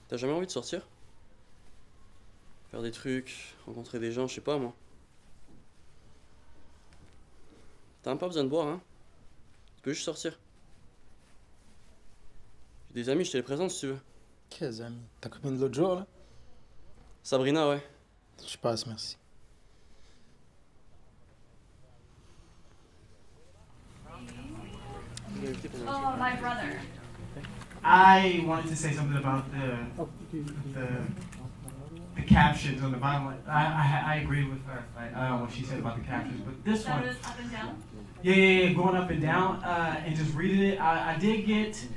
T'as jamais envie de sortir? Faire des trucs, rencontrer des gens, je sais pas moi. T'as même pas besoin de boire, hein? Tu peux juste sortir. J'ai des amis, je te les présente si tu veux. Quels amis? Ta copine de l'autre jour, là? Sabrina, ouais. Je passe, merci. Oh, my brother. I wanted to say something about the captions on the bottom. I agree with her what she said about the captions, but this That one, was up and down. yeah, going up and down, and just reading it, I did get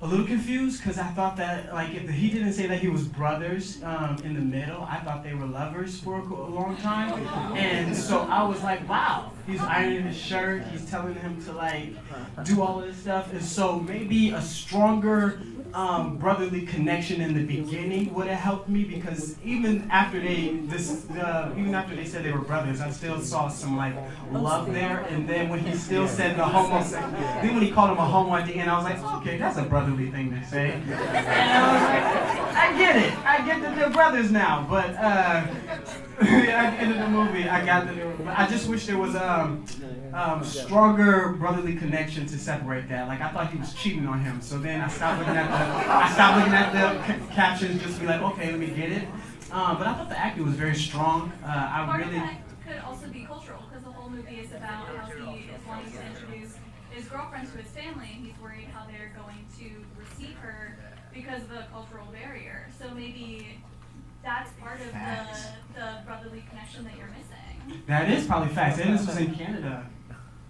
a little confused because I thought that like if he didn't say that he was brothers in the middle, I thought they were lovers for a long time, and so I was like, wow, he's ironing his shirt, he's telling him to like do all of this stuff, and so maybe a stronger brotherly connection in the beginning would have helped me because even after even after they said they were brothers, I still saw some like love there. And then when he still said the homo, then when he called him a homo at the end, I was like, okay, that's a brotherly thing to say. And I was like, I get that they're brothers now. But at the end of the movie, I got that they were. I just wish there was stronger brotherly connection to separate that. Like I thought he was cheating on him, so then I stopped looking at the captions just to be like, okay, let me get it. But I thought the acting was very strong. Part of that could also be cultural, because the whole movie is about how he is wanting to introduce his girlfriend to his family, and he's worried how they're going to receive her because of the cultural barrier. So maybe that's part of the brotherly connection that you're missing. That is probably facts. And this was in Canada.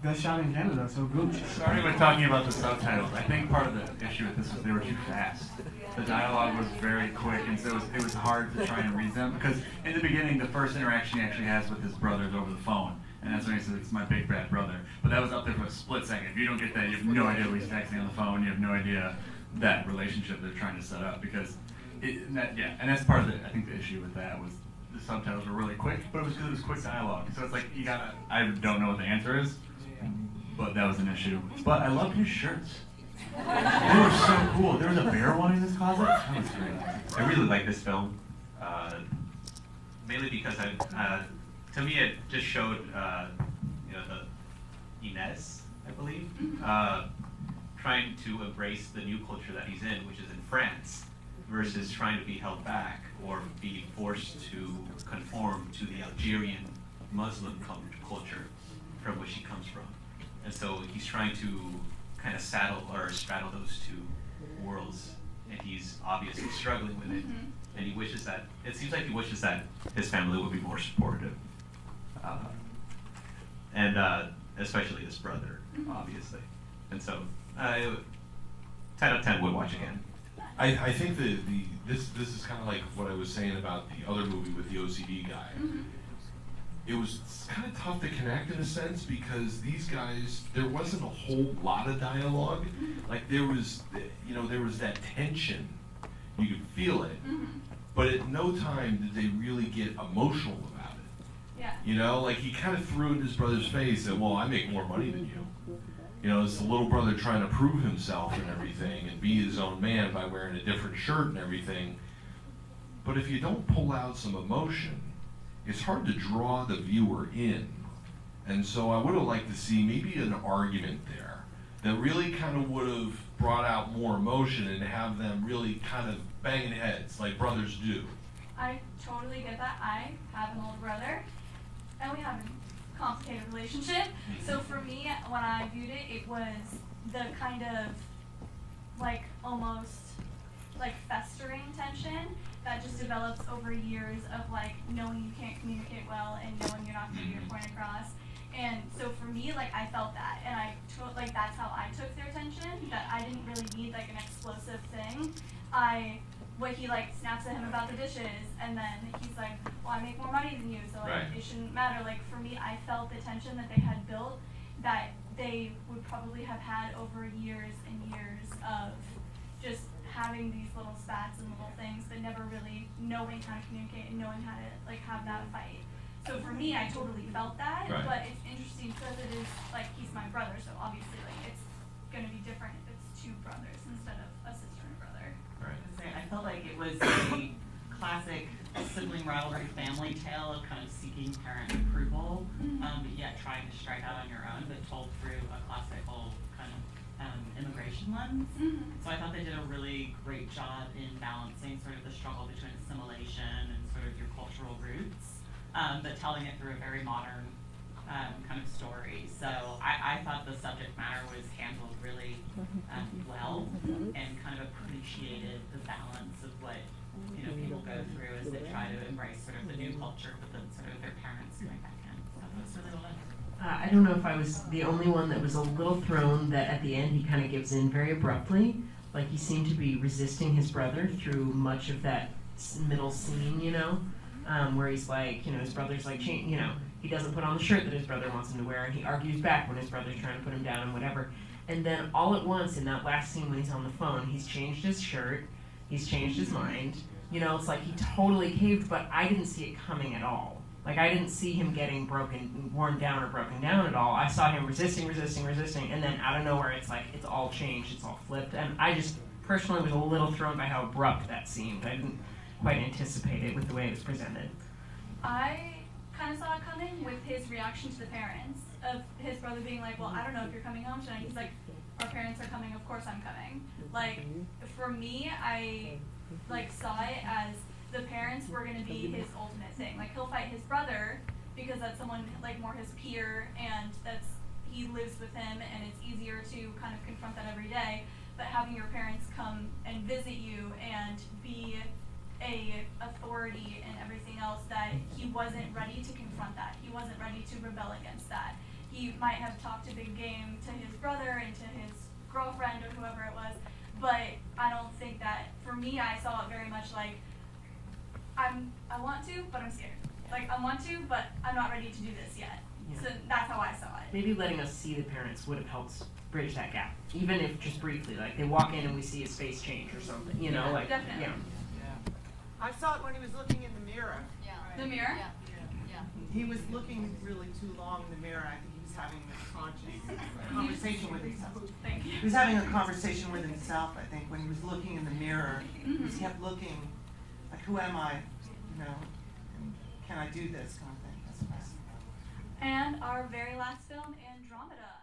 That's shot in Canada, so good. Starting with talking about the subtitles, I think part of the issue with this was they were too fast. The dialogue was very quick, and so it was hard to try and read them, because in the beginning, the first interaction he actually has with his brothers over the phone, and that's when he says, it's my big bad brother. But that was up there for a split second. If you don't get that, you have no idea what he's texting on the phone, you have no idea that relationship they're trying to set up, because, and that's part of I think the issue with that was the subtitles were really quick, but it was because it was quick dialogue. So it's like, I don't know what the answer is, but that was an issue. But I loved his shirts. They were so cool. There was a bear one in his closet. That was great. I really like this film, mainly because to me it just showed the Youness, I believe, trying to embrace the new culture that he's in, which is in France, versus trying to be held back or be forced to conform to the Algerian Muslim culture from which he comes from. And so he's trying to kind of straddle those two worlds, and he's obviously struggling with it. And it seems like he wishes that his family would be more supportive, and especially his brother, obviously. And so, 10 out of 10 would watch again. I think this is kind of like what I was saying about the other movie with the OCD guy. It was kind of tough to connect in a sense because these guys, there wasn't a whole lot of dialogue. Like there was that tension. You could feel it, but at no time did they really get emotional about it. Yeah. You know, like he kind of threw in his brother's face that, well, I make more money than you. You know, it's the little brother trying to prove himself and everything and be his own man by wearing a different shirt and everything. But if you don't pull out some emotion, it's hard to draw the viewer in. And so I would have liked to see maybe an argument there that really kind of would have brought out more emotion and have them really kind of banging heads like brothers do. I totally get that. I have an older brother, and we have a complicated relationship. So for me, when I viewed it, it was the kind of like almost like festering tension that just develops over years of like knowing you can't communicate well and knowing you're not getting your point across. And so for me, like I felt that, and like that's how I took their attention. That I didn't really need like an explosive thing. What he like snaps at him about the dishes, and then he's like, "Well, I make more money than you, so like it shouldn't matter." Like for me, I felt the tension that they had built, that they would probably have had over years and years of just having these little spats and little things, but never really knowing how to communicate and knowing how to like have that fight. So for me, I totally felt that, but it's interesting because it is like he's my brother, so obviously like it's gonna be different if it's two brothers instead of a sister and a brother. Right. I felt like it was a classic sibling rivalry family tale of kind of seeking parent approval, but yet trying to strike out on your own, but told through a classical kind of immigration lens. So I thought they did a really great job in balancing sort of the struggle between assimilation and sort of your cultural roots, but telling it through a very modern kind of story. So I thought the subject matter was handled really well, and kind of appreciated the balance of what people go through as they try to embrace sort of the new culture, but then sort of their parents going back in. So it was really well done. I don't know if I was the only one that was a little thrown that at the end he kind of gives in very abruptly. Like he seemed to be resisting his brother through much of that middle scene, where he's like, his brother's like, he doesn't put on the shirt that his brother wants him to wear, and he argues back when his brother's trying to put him down and whatever. And then all at once in that last scene when he's on the phone, he's changed his shirt, he's changed his mind. It's like he totally caved, but I didn't see it coming at all. Like, I didn't see him getting worn down or broken down at all. I saw him resisting, and then out of nowhere, it's like, it's all changed, it's all flipped. And I just personally was a little thrown by how abrupt that seemed. I didn't quite anticipate it with the way it was presented. I kind of saw it coming with his reaction to the parents, of his brother being like, well, I don't know if you're coming home tonight. He's like, our parents are coming, of course I'm coming. Like, for me, I saw it as the parents were going to be his ultimate thing. Like, he'll fight his brother because that's someone more his peer, and he lives with him, and it's easier to kind of confront that every day. But having your parents come and visit you and be a authority and everything else, that he wasn't ready to confront that. He wasn't ready to rebel against that. He might have talked a big game to his brother and to his girlfriend or whoever it was, but I don't think that, for me, I saw it very much like, I want to, but I'm scared. Like, I want to, but I'm not ready to do this yet. Yeah. So that's how I saw it. Maybe letting us see the parents would have helped bridge that gap, even if just briefly. Like, they walk in and we see his face change or something, Definitely. I saw it when he was looking in the mirror. The mirror? He was looking really too long in the mirror. I think he was having a conscious conversation with himself. Thank you. He was having a conversation with himself, I think, when he was looking in the mirror. He just kept looking, like, who am I? And can I do this kind of thing? That's what I see. And our very last film, Andromeda.